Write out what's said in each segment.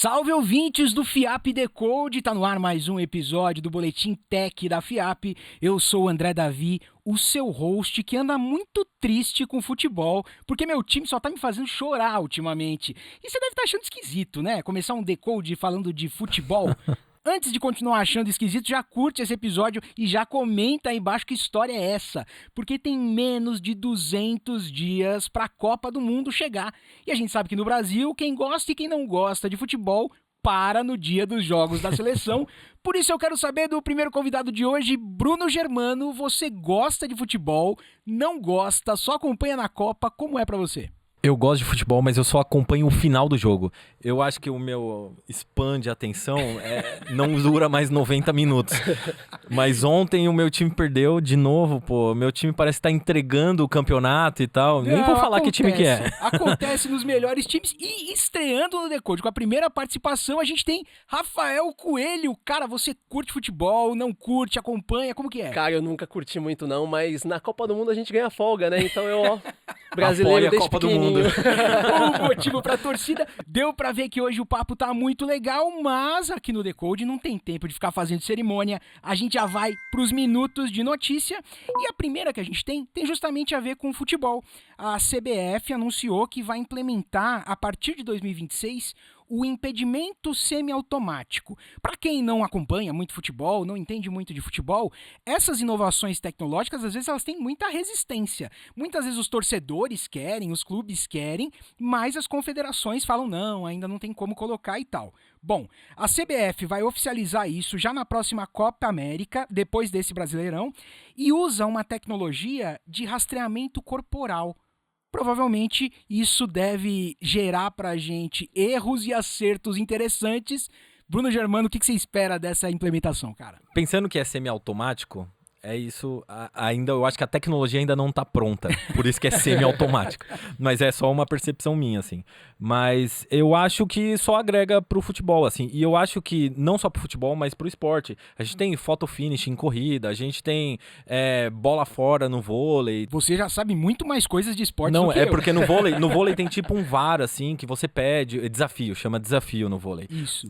Salve ouvintes do FIAP Decode, tá no ar mais um episódio do Boletim Tech da FIAP. Eu sou o André Davi, o seu host que anda muito triste com futebol, porque meu time só tá me fazendo chorar ultimamente. E você deve estar achando esquisito, né? Começar um Decode falando de futebol. Antes de continuar achando esquisito, já curte esse episódio e já comenta aí embaixo que história é essa, porque tem menos de 200 dias para a Copa do Mundo chegar. E a gente sabe que no Brasil, quem gosta e quem não gosta de futebol para no dia dos jogos da seleção. Por isso eu quero saber do primeiro convidado de hoje, Bruno Germano. Você gosta de futebol? Não gosta? Só acompanha na Copa? Como é para você? Eu gosto de futebol, mas eu só acompanho o final do jogo. Eu acho que o meu span de atenção não dura mais 90 minutos. Mas ontem o meu time perdeu de novo, pô. Meu time parece estar entregando o campeonato e tal. Nem vou falar que time que é. Acontece nos melhores times. E estreando no Decode, com a primeira participação, a gente tem Rafael Coelho. Cara, você curte futebol, não curte, acompanha, como que é? Cara, eu nunca curti muito não, mas na Copa do Mundo a gente ganha folga, né? Então eu, brasileiro desde Copa pequenininho. do Mundo. O motivo pra torcida. Deu pra ver que hoje o papo tá muito legal, mas aqui no Decode não tem tempo de ficar fazendo cerimônia. A gente já vai pros minutos de notícia. E a primeira que a gente tem justamente a ver com futebol. A CBF anunciou que vai implementar, a partir de 2026, o impedimento semiautomático. Para quem não acompanha muito futebol, não entende muito de futebol, essas inovações tecnológicas, às vezes, elas têm muita resistência. Muitas vezes os torcedores querem, os clubes querem, mas as confederações falam, não, ainda não tem como colocar e tal. Bom, a CBF vai oficializar isso já na próxima Copa América, depois desse Brasileirão, e usa uma tecnologia de rastreamento corporal. Provavelmente isso deve gerar pra gente erros e acertos interessantes. Bruno Germano, o que você espera dessa implementação, cara? Pensando que é semiautomático, é isso, ainda eu acho que a tecnologia ainda não tá pronta, por isso que é semi-automático, mas é só uma percepção minha, assim. Mas eu acho que só agrega pro futebol, assim, e eu acho que não só pro futebol, mas pro esporte. A gente tem photo finish em corrida, a gente tem bola fora no vôlei. Você já sabe muito mais coisas de esporte Não, do que eu. porque no vôlei tem tipo um VAR, assim, que você pede, desafio, chama desafio no vôlei. Isso.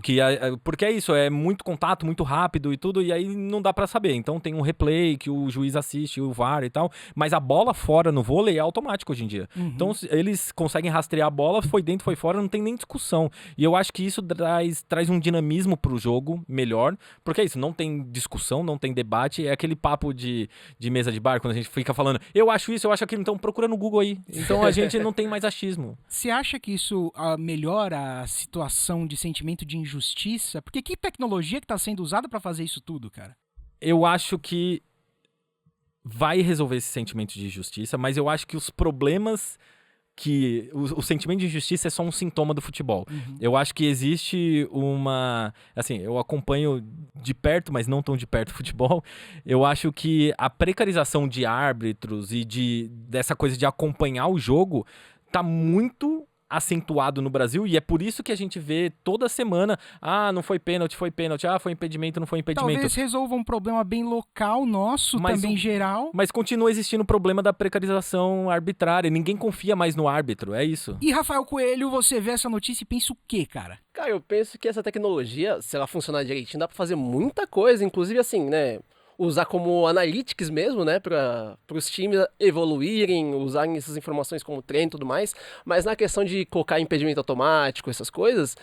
Porque é isso, é muito contato, muito rápido e tudo, e aí não dá pra saber, então tem um replay que o juiz assiste, o VAR e tal, mas a bola fora no vôlei é automático hoje em dia. Uhum. Então eles conseguem rastrear a bola, foi dentro, foi fora, não tem nem discussão. E eu acho que isso traz um dinamismo pro jogo melhor, porque é isso, não tem discussão, não tem debate, é aquele papo de mesa de bar, quando a gente fica falando, eu acho isso, eu acho aquilo, então procura no Google aí. Então a gente não tem mais achismo. Você acha que isso melhora a situação de sentimento de injustiça? Porque que tecnologia que está sendo usada para fazer isso tudo, cara? Eu acho que vai resolver esse sentimento de injustiça, mas eu acho que os problemas que... O sentimento de injustiça é só um sintoma do futebol. Uhum. Eu acho que existe uma... Assim, eu acompanho de perto, mas não tão de perto o futebol. Eu acho que a precarização de árbitros e dessa coisa de acompanhar o jogo tá muito acentuado no Brasil, e é por isso que a gente vê toda semana, não foi pênalti, foi impedimento, não foi impedimento. Talvez resolva um problema bem local nosso, mas também geral. Mas continua existindo o problema da precarização arbitrária, ninguém confia mais no árbitro, é isso. E Rafael Coelho, você vê essa notícia e pensa o quê, cara? Cara, eu penso que essa tecnologia, se ela funcionar direitinho, dá pra fazer muita coisa, inclusive assim, né, usar como analytics mesmo, né, para os times evoluírem, usarem essas informações como treino e tudo mais, mas na questão de colocar impedimento automático, essas coisas,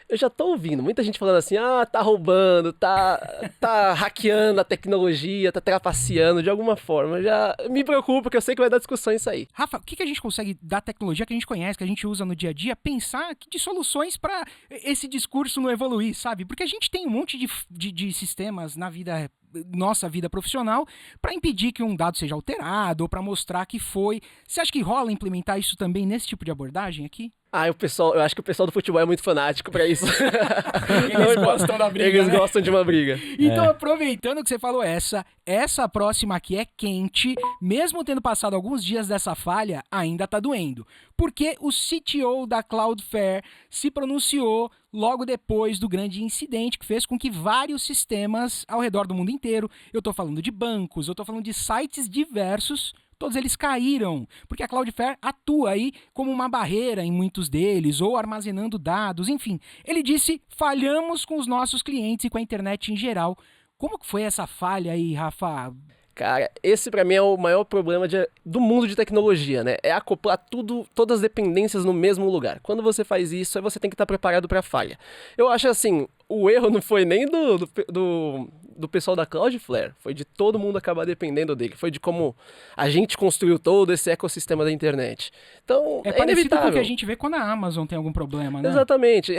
eu já tô ouvindo muita gente falando assim, tá roubando, tá hackeando a tecnologia, tá trapaceando de alguma forma. Eu já me preocupo, porque eu sei que vai dar discussão isso aí. Rafa, o que a gente consegue da tecnologia que a gente conhece, que a gente usa no dia a dia, pensar de soluções para esse discurso não evoluir, sabe? Porque a gente tem um monte de sistemas na nossa vida profissional para impedir que um dado seja alterado ou para mostrar que foi. Você acha que rola implementar isso também nesse tipo de abordagem aqui? Eu acho que o pessoal do futebol é muito fanático pra isso. Eles gostam da briga, Eles né? gostam de uma briga. Então, aproveitando que você falou essa próxima aqui é quente, mesmo tendo passado alguns dias dessa falha, ainda tá doendo. Porque o CTO da Cloudflare se pronunciou logo depois do grande incidente que fez com que vários sistemas ao redor do mundo inteiro, eu tô falando de bancos, eu tô falando de sites diversos, todos eles caíram, porque a Cloudflare atua aí como uma barreira em muitos deles, ou armazenando dados, enfim. Ele disse, falhamos com os nossos clientes e com a internet em geral. Como que foi essa falha aí, Rafa? Cara, esse pra mim é o maior problema do mundo de tecnologia, né? É acoplar todas as dependências no mesmo lugar. Quando você faz isso, aí você tem que estar preparado pra falha. Eu acho assim, o erro não foi nem do pessoal da Cloudflare, foi de todo mundo acabar dependendo dele, foi de como a gente construiu todo esse ecossistema da internet. Então, É é parecido inevitável. com o que a gente vê quando a Amazon tem algum problema, né? Exatamente.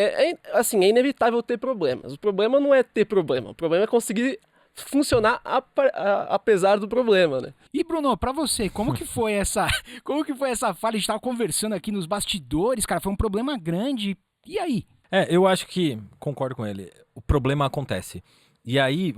Assim, é inevitável ter problemas. O problema não é ter problema, o problema é conseguir funcionar apesar do problema, né? E Bruno, pra você, como que foi essa falha? A gente tava conversando aqui nos bastidores, cara, foi um problema grande. E aí? Eu acho que, concordo com ele, o problema acontece. E aí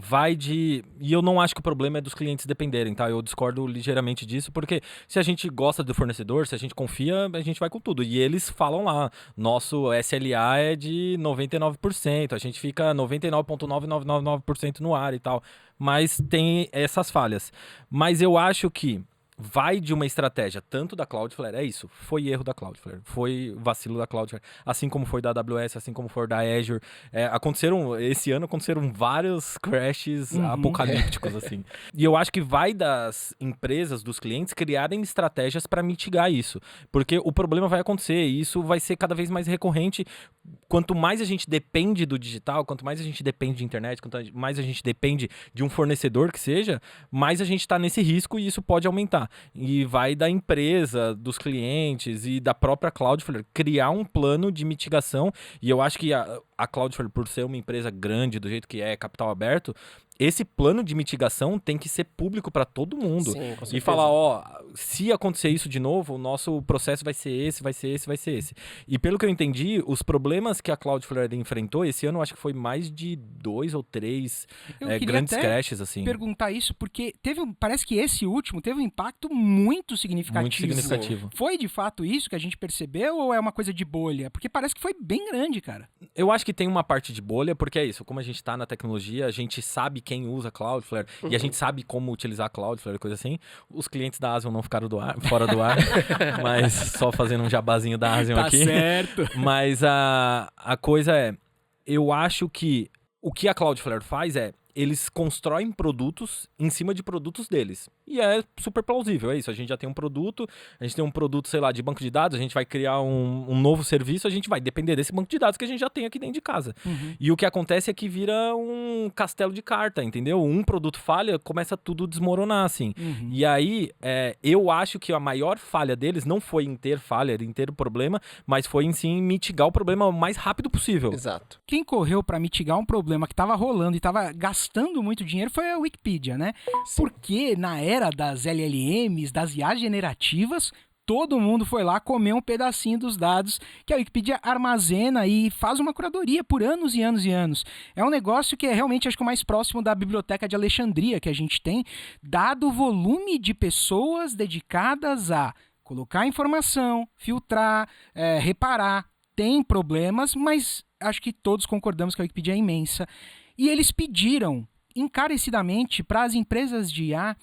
E eu não acho que o problema é dos clientes dependerem, tá? Eu discordo ligeiramente disso, porque se a gente gosta do fornecedor, se a gente confia, a gente vai com tudo. E eles falam lá, nosso SLA é de 99%, a gente fica 99,9999% no ar e tal. Mas tem essas falhas. Mas eu acho que vai de uma estratégia, tanto da Cloudflare, é isso, foi erro da Cloudflare, foi vacilo da Cloudflare, assim como foi da AWS, assim como foi da Azure. Esse ano aconteceram vários crashes apocalípticos, assim. E eu acho que vai das empresas, dos clientes, criarem estratégias para mitigar isso, porque o problema vai acontecer e isso vai ser cada vez mais recorrente. Quanto mais a gente depende do digital, quanto mais a gente depende de internet, quanto mais a gente depende de um fornecedor que seja, mais a gente está nesse risco e isso pode aumentar. E vai da empresa, dos clientes e da própria Cloudflare criar um plano de mitigação. E eu acho que a Cloudflare, por ser uma empresa grande, do jeito que é, capital aberto, esse plano de mitigação tem que ser público para todo mundo. Sim, com E certeza. falar, se acontecer isso de novo, o nosso processo vai ser esse, vai ser esse, vai ser esse. E pelo que eu entendi, os problemas que a Cloudflare enfrentou, esse ano eu acho que foi mais de 2 ou 3 Eu queria grandes até crashes, assim. perguntar isso, porque parece que esse último teve um impacto muito significativo. Muito significativo. Foi de fato isso que a gente percebeu ou é uma coisa de bolha? Porque parece que foi bem grande, cara. Eu acho que tem uma parte de bolha, porque é isso, como a gente tá na tecnologia, a gente sabe quem usa Cloudflare e a gente sabe como utilizar Cloudflare, coisa assim. Os clientes da Asian não ficaram fora do ar, mas só fazendo um jabazinho da Asian aqui. Tá certo. Mas a coisa é, eu acho que o que a Cloudflare faz é, eles constroem produtos em cima de produtos deles. E é super plausível, é isso. A gente já tem um produto, sei lá, de banco de dados, a gente vai criar um novo serviço, a gente vai depender desse banco de dados que a gente já tem aqui dentro de casa. E o que acontece é que vira um castelo de carta, entendeu? Um produto falha, começa tudo a desmoronar, assim. E aí, eu acho que a maior falha deles não foi em ter falha, em ter o problema, mas foi em sim mitigar o problema o mais rápido possível. Exato. Quem correu para mitigar um problema que estava rolando e estava gastando muito dinheiro foi a Wikipedia, né? Porque na era das LLMs, das IAs generativas, todo mundo foi lá comer um pedacinho dos dados que a Wikipedia armazena e faz uma curadoria por anos e anos e anos. É um negócio que é realmente, acho que o mais próximo da biblioteca de Alexandria que a gente tem, dado o volume de pessoas dedicadas a colocar informação, filtrar, reparar. Tem problemas, mas acho que todos concordamos que a Wikipedia é imensa. E eles pediram encarecidamente para as empresas de IA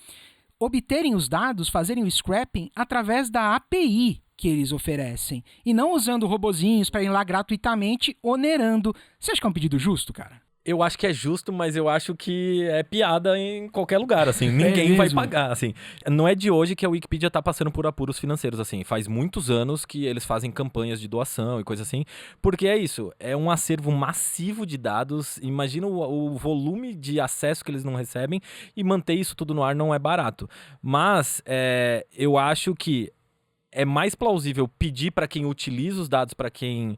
obterem os dados, fazerem o scrapping através da API que eles oferecem. E não usando robozinhos para ir lá gratuitamente, onerando. Você acha que é um pedido justo, cara? Eu acho que é justo, mas eu acho que é piada em qualquer lugar, assim. Ninguém vai pagar, assim. Não é de hoje que a Wikipedia tá passando por apuros financeiros, assim. Faz muitos anos que eles fazem campanhas de doação e coisa assim. Porque é isso, é um acervo massivo de dados. Imagina o volume de acesso que eles não recebem e manter isso tudo no ar não é barato. Mas eu acho que é mais plausível pedir para quem utiliza os dados, para quem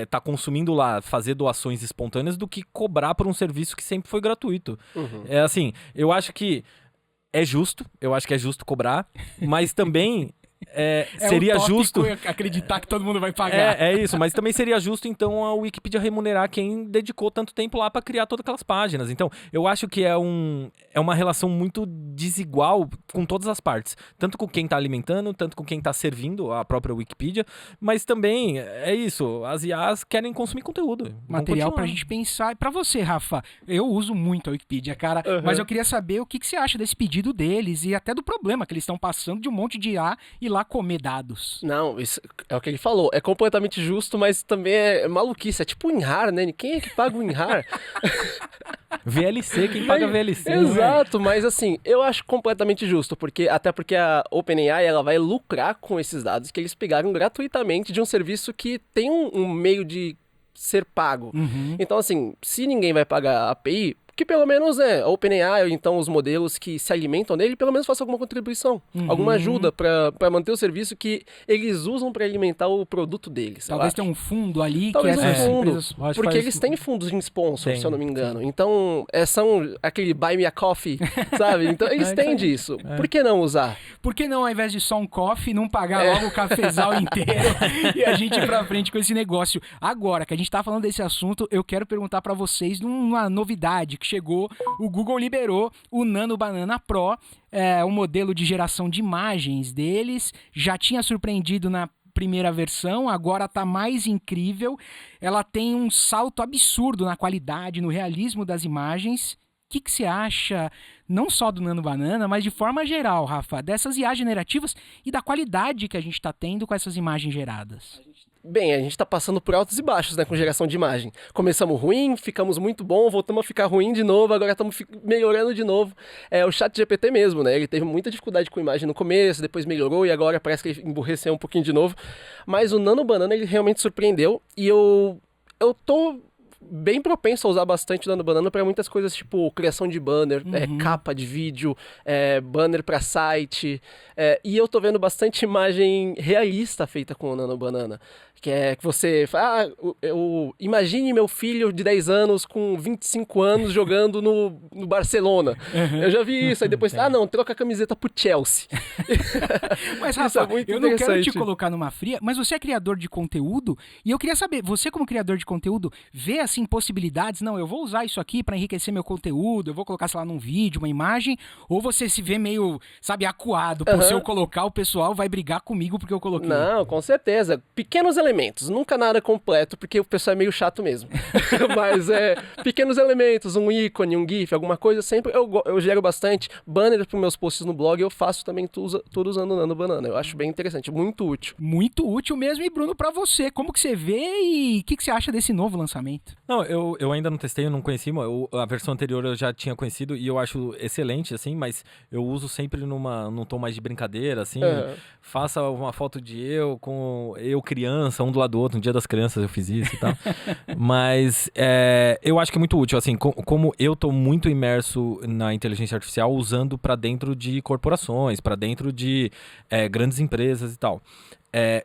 tá consumindo lá, fazer doações espontâneas do que cobrar por um serviço que sempre foi gratuito. É assim, eu acho que é justo cobrar, mas também seria utópico justo... acreditar que todo mundo vai pagar. É isso, mas também seria justo, então, a Wikipedia remunerar quem dedicou tanto tempo lá para criar todas aquelas páginas. Então, eu acho que é uma relação muito desigual com todas as partes. Tanto com quem tá alimentando, tanto com quem tá servindo a própria Wikipedia, mas também, é isso, as IAs querem consumir conteúdo. Material pra gente pensar. E pra você, Rafa, eu uso muito a Wikipedia, cara, mas eu queria saber o que você acha desse pedido deles e até do problema que eles estão passando de um monte de IA ir lá comer dados. Não, isso é o que ele falou. É completamente justo, mas também é maluquice. É tipo o WinRAR, né? Quem é que paga o WinRAR? VLC, quem paga VLC. Exato, mas assim, eu acho completamente justo, até porque a OpenAI ela vai lucrar com esses dados que eles pegaram gratuitamente de um serviço que tem um meio de ser pago. Então, assim, se ninguém vai pagar a API, que pelo menos a OpenAI, ou então os modelos que se alimentam dele, pelo menos façam alguma contribuição, alguma ajuda para manter o serviço que eles usam para alimentar o produto deles. Talvez tenha um fundo ali Talvez que um fundo, empresas... porque eles têm fundos de sponsor, se eu não me engano. Então, são aquele buy me a coffee, sabe? Então, eles têm disso. Por que não usar? Por que não, ao invés de só um coffee, não pagar logo o cafezal inteiro e a gente ir pra frente com esse negócio? Agora, que a gente tá falando desse assunto, eu quero perguntar pra vocês uma novidade que chegou. O Google liberou o Nano Banana Pro, um modelo de geração de imagens deles. Já tinha surpreendido na primeira versão, agora tá mais incrível. Ela tem um salto absurdo na qualidade, no realismo das imagens. O que você acha, não só do Nano Banana, mas de forma geral, Rafa, dessas IA generativas e da qualidade que a gente está tendo com essas imagens geradas? Bem, a gente está passando por altos e baixos, né, com geração de imagem. Começamos ruim, ficamos muito bom, voltamos a ficar ruim de novo, agora estamos melhorando de novo. O ChatGPT mesmo, né, ele teve muita dificuldade com imagem no começo, depois melhorou e agora parece que ele emburreceu um pouquinho de novo. Mas o Nano Banana, ele realmente surpreendeu e eu tô bem propenso a usar bastante o Nano Banana para muitas coisas, tipo criação de banner, capa de vídeo, banner para site, e eu tô vendo bastante imagem realista feita com o Nano Banana, que é que você fala, imagine meu filho de 10 anos com 25 anos jogando no Barcelona. Eu já vi isso, aí depois, não, troca a camiseta pro Chelsea. Mas Rafa, eu não quero te colocar numa fria, mas você é criador de conteúdo, e eu queria saber, você como criador de conteúdo, vê assim possibilidades, não, eu vou usar isso aqui para enriquecer meu conteúdo, eu vou colocar, sei lá, num vídeo, uma imagem, ou você se vê meio, sabe, acuado, por se eu colocar, o pessoal vai brigar comigo porque eu coloquei. Não, com certeza. Pequenos elementos, nunca nada completo, porque o pessoal é meio chato mesmo. Mas pequenos elementos, um ícone, um GIF, alguma coisa, sempre eu gero bastante. Banner para meus posts no blog, eu faço também tudo usando o Nano Banana. Eu acho bem interessante, muito útil. Muito útil mesmo. E Bruno, para você, como que você vê e o que você acha desse novo lançamento? Não, eu ainda não testei, eu não conheci, a versão anterior eu já tinha conhecido e eu acho excelente, assim, mas eu uso sempre num tom mais de brincadeira, assim, faça uma foto de eu com eu criança, um do lado do outro, no Dia das Crianças eu fiz isso e tal, mas eu acho que é muito útil, assim, como eu tô muito imerso na inteligência artificial usando para dentro de corporações, para dentro de grandes empresas e tal.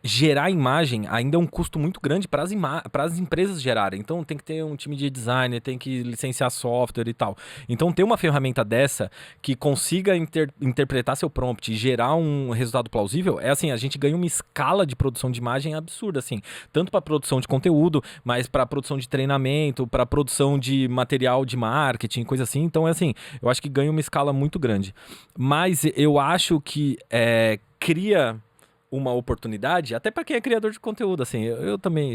Gerar imagem ainda é um custo muito grande para as empresas gerarem. Então tem que ter um time de designer, tem que licenciar software e tal. Então ter uma ferramenta dessa que consiga interpretar seu prompt e gerar um resultado plausível, assim, a gente ganha uma escala de produção de imagem absurda, assim. Tanto para produção de conteúdo, mas para produção de treinamento, para produção de material de marketing, coisa assim. Então, assim, eu acho que ganha uma escala muito grande. Mas eu acho que cria uma oportunidade, até para quem é criador de conteúdo, assim, eu também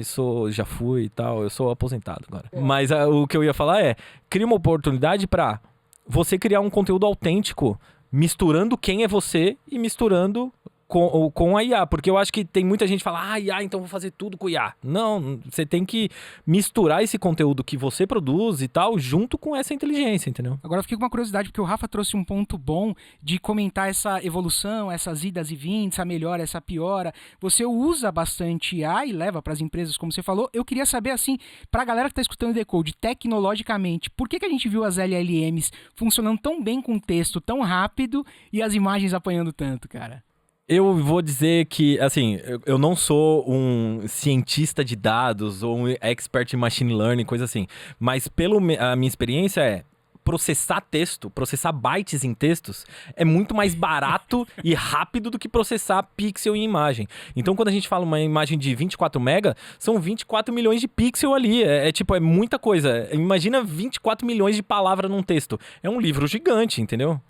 já fui e tal, eu sou aposentado agora. Mas o que eu ia falar cria uma oportunidade para você criar um conteúdo autêntico, misturando quem é você e misturando com a IA, porque eu acho que tem muita gente que fala, IA, então vou fazer tudo com IA. Não, você tem que misturar esse conteúdo que você produz e tal, junto com essa inteligência, entendeu? Agora eu fiquei com uma curiosidade, porque o Rafa trouxe um ponto bom de comentar essa evolução, essas idas e vindas, essa melhora, essa piora. Você usa bastante IA e leva para as empresas, como você falou. Eu queria saber, assim, para a galera que está escutando o Decode, tecnologicamente, por que a gente viu as LLMs funcionando tão bem com texto, tão rápido, e as imagens apanhando tanto, cara? Eu vou dizer que, assim, eu não sou um cientista de dados ou um expert em machine learning, coisa assim. Mas a minha experiência processar texto, processar bytes em textos, é muito mais barato e rápido do que processar pixel em imagem. Então, quando a gente fala uma imagem de 24 mega, são 24 milhões de pixels ali. É muita coisa. Imagina 24 milhões de palavras num texto. É um livro gigante, entendeu?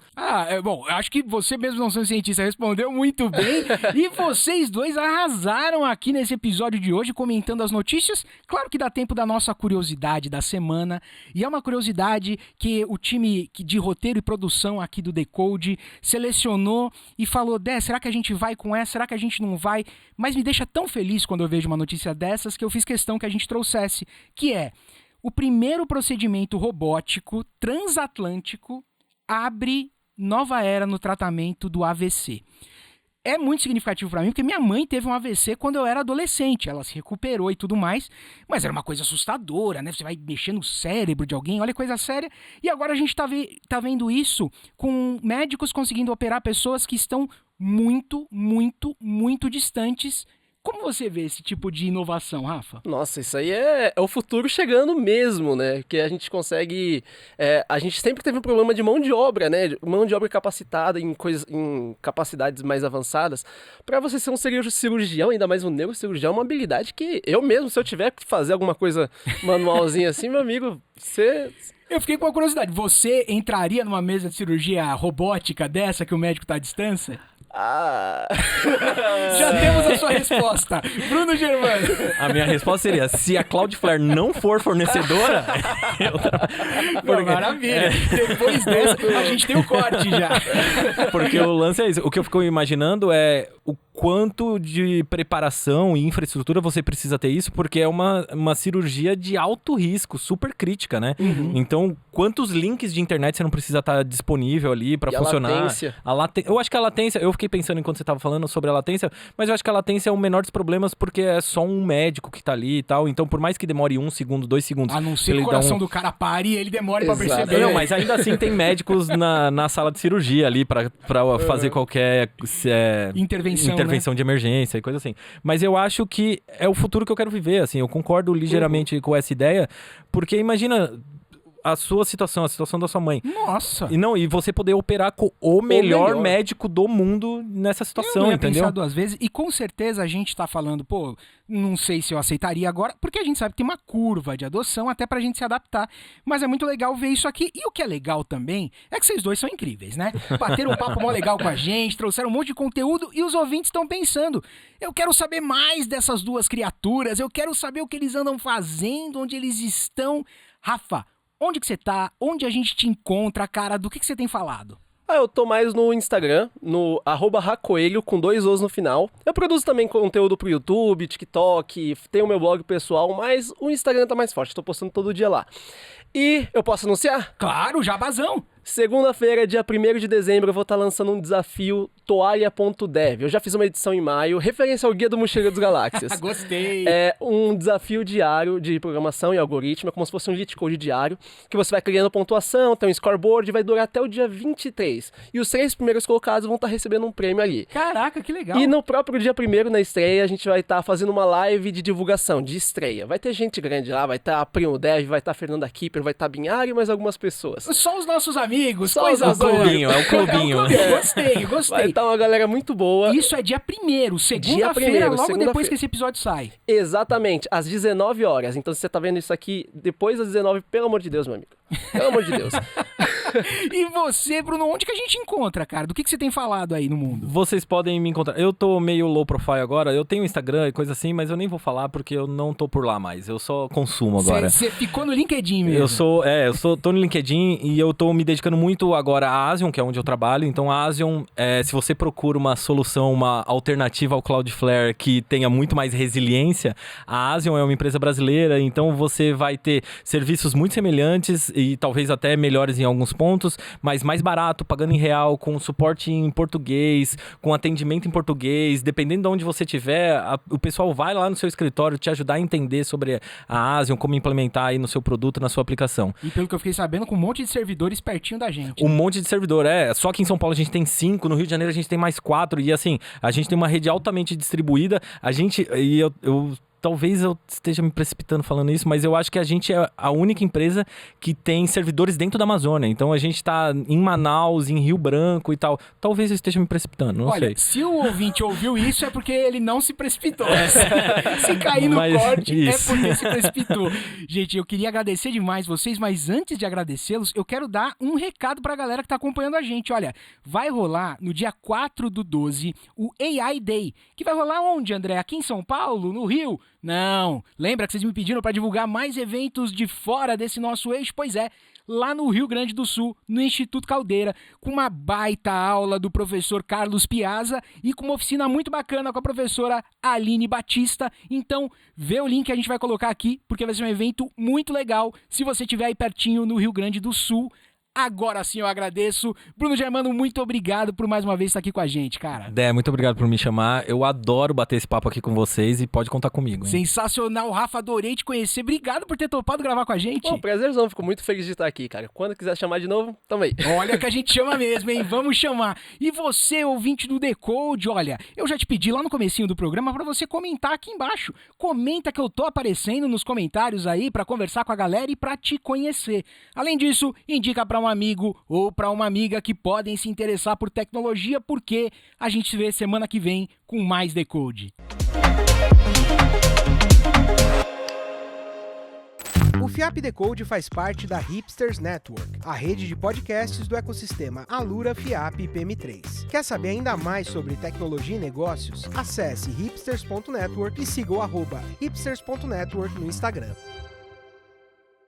Bom, acho que você mesmo não sendo cientista respondeu muito bem. E vocês dois arrasaram aqui nesse episódio de hoje, comentando as notícias. Claro que dá tempo da nossa curiosidade da semana. E é uma curiosidade que o time de roteiro e produção aqui do Decode selecionou e falou: será que a gente vai com essa? Será que a gente não vai? Mas me deixa tão feliz quando eu vejo uma notícia dessas que eu fiz questão que a gente trouxesse, que é: o primeiro procedimento robótico transatlântico abre nova era no tratamento do AVC. É muito significativo pra mim, porque minha mãe teve um AVC quando eu era adolescente. Ela se recuperou e tudo mais, mas era uma coisa assustadora, né? Você vai mexer no cérebro de alguém, olha que coisa séria. E agora a gente tá vendo isso com médicos conseguindo operar pessoas que estão muito, muito, muito distantes. Como você vê esse tipo de inovação, Rafa? Nossa, isso aí é o futuro chegando mesmo, né? Que a gente consegue... a gente sempre teve um problema de mão de obra, né? Mão de obra capacitada em capacidades mais avançadas. Para você ser um cirurgião, ainda mais um neurocirurgião, é uma habilidade que eu mesmo, se eu tiver que fazer alguma coisa manualzinha assim, meu amigo, você... Eu fiquei com uma curiosidade. Você entraria numa mesa de cirurgia robótica dessa que o médico tá à distância? Já temos a sua resposta. Bruno Germano. A minha resposta seria: se a Cloudflare não for fornecedora, maravilha. Depois dessa, a gente tem o corte já. Porque o lance é isso. O que eu fico imaginando é o quanto de preparação e infraestrutura você precisa ter isso, porque é uma cirurgia de alto risco, super crítica, né? Uhum. Então, quantos links de internet você não precisa estar disponível ali para funcionar? A latência? Eu acho que a latência, eu fiquei pensando enquanto você estava falando sobre a latência, mas eu acho que a latência é o menor dos problemas porque é só um médico que tá ali e tal. Então, por mais que demore 1 segundo, 2 segundos... A não ser que o coração do cara pare e ele demore pra perceber. Não, mas ainda assim tem médicos na sala de cirurgia ali pra fazer qualquer intervenção de emergência e coisa assim. Mas eu acho que é o futuro que eu quero viver, assim. Eu concordo ligeiramente com essa ideia, porque imagina... a sua situação, a situação da sua mãe. Nossa! E você poder operar com o melhor médico do mundo nessa situação, eu não ia entendeu? pensar 2 vezes, e com certeza a gente tá falando, não sei se eu aceitaria agora, porque a gente sabe que tem uma curva de adoção até pra gente se adaptar, mas é muito legal ver isso aqui, e o que é legal também é que vocês dois são incríveis, né? Bateram um papo mó legal com a gente, trouxeram um monte de conteúdo, e os ouvintes estão pensando, eu quero saber mais dessas 2 criaturas, eu quero saber o que eles andam fazendo, onde eles estão. Rafa, onde que você tá? Onde a gente te encontra, cara? Do que você tem falado? Eu tô mais no Instagram, no @racoelho, com 2 Os no final. Eu produzo também conteúdo pro YouTube, TikTok, tenho o meu blog pessoal, mas o Instagram tá mais forte, tô postando todo dia lá. E eu posso anunciar? Claro, jabazão! Segunda-feira, dia 1º de dezembro, eu vou estar lançando um desafio toalha.dev. Eu já fiz uma edição em maio, referência ao Guia do Mochileiro das Galáxias. Gostei! É um desafio diário de programação e algoritmo, é como se fosse um cheat code diário, que você vai criando pontuação, tem um scoreboard, e vai durar até o dia 23. E os 3 primeiros colocados vão estar recebendo um prêmio ali. Caraca, que legal! E no próprio dia 1º, na estreia, a gente vai estar fazendo uma live de divulgação, de estreia. Vai ter gente grande lá, vai estar a Primo Dev, vai estar a Fernanda Kipper, vai estar a Binhário e mais algumas pessoas. Só os nossos amigos, Só coisa os boa. Clubinho, é o clubinho. Gostei. Vai estar uma galera muito boa. Isso é dia 1º, segunda-feira, primeiro, logo segunda-feira. depois que esse episódio sai. Exatamente, às 19 horas. Então, se você tá vendo isso aqui depois das 19, pelo amor de Deus, meu amigo. Pelo amor de Deus. E você, Bruno, onde que a gente encontra, cara? Do que você tem falado aí no mundo? Vocês podem me encontrar. Eu tô meio low profile agora. Eu tenho Instagram e coisa assim, mas eu nem vou falar porque eu não tô por lá mais. Eu só consumo agora. Você ficou no LinkedIn mesmo. Tô no LinkedIn e eu tô me dedicando muito agora à Asion, que é onde eu trabalho. Então, a Asion, se você procura uma solução, uma alternativa ao Cloudflare que tenha muito mais resiliência, a Asion é uma empresa brasileira, então você vai ter serviços muito semelhantes e talvez até melhores em alguns pontos, mas mais barato, pagando em real, com suporte em português, com atendimento em português, dependendo de onde você estiver, o pessoal vai lá no seu escritório te ajudar a entender sobre a Asion, como implementar aí no seu produto, na sua aplicação. E pelo que eu fiquei sabendo, com um monte de servidores pertinho da gente. Um monte de servidor, só que em São Paulo a gente tem 5, no Rio de Janeiro a gente tem mais 4, e assim, a gente tem uma rede altamente distribuída, eu talvez eu esteja me precipitando falando isso, mas eu acho que a gente é a única empresa que tem servidores dentro da Amazônia. Então a gente tá em Manaus, em Rio Branco e tal. Talvez eu esteja me precipitando, não sei. Se o ouvinte ouviu isso, é porque ele não se precipitou. Se cair no corte, isso. é porque se precipitou. Gente, eu queria agradecer demais vocês, mas antes de agradecê-los, eu quero dar um recado pra galera que tá acompanhando a gente. Olha, vai rolar no dia 4/12 o AI Day, que vai rolar onde, André? Aqui em São Paulo? No Rio? Não. Lembra que vocês me pediram pra divulgar mais eventos de fora desse nosso eixo? Pois é. Lá no Rio Grande do Sul, no Instituto Caldeira, com uma baita aula do professor Carlos Piazza e com uma oficina muito bacana com a professora Aline Batista. Então, vê o link que a gente vai colocar aqui, porque vai ser um evento muito legal, se você estiver aí pertinho no Rio Grande do Sul. Agora sim eu agradeço. Bruno Germano, muito obrigado por mais uma vez estar aqui com a gente, cara. Dé, muito obrigado por me chamar. Eu adoro bater esse papo aqui com vocês e pode contar comigo, hein? Sensacional, Rafa, adorei te conhecer. Obrigado por ter topado gravar com a gente. Pô, prazerzão, fico muito feliz de estar aqui, cara. Quando quiser chamar de novo, tamo aí. Olha que a gente chama mesmo, hein? Vamos chamar. E você, ouvinte do Decode, olha, eu já te pedi lá no comecinho do programa pra você comentar aqui embaixo. Comenta que eu tô aparecendo nos comentários aí pra conversar com a galera e pra te conhecer. Além disso, indica pra um amigo ou pra uma amiga que podem se interessar por tecnologia, porque a gente se vê semana que vem com mais Decode. O FIAP Decode faz parte da Hipsters Network, a rede de podcasts do ecossistema Alura, FIAP e PM3. Quer saber ainda mais sobre tecnologia e negócios? Acesse hipsters.network e siga o @hipsters.network no Instagram.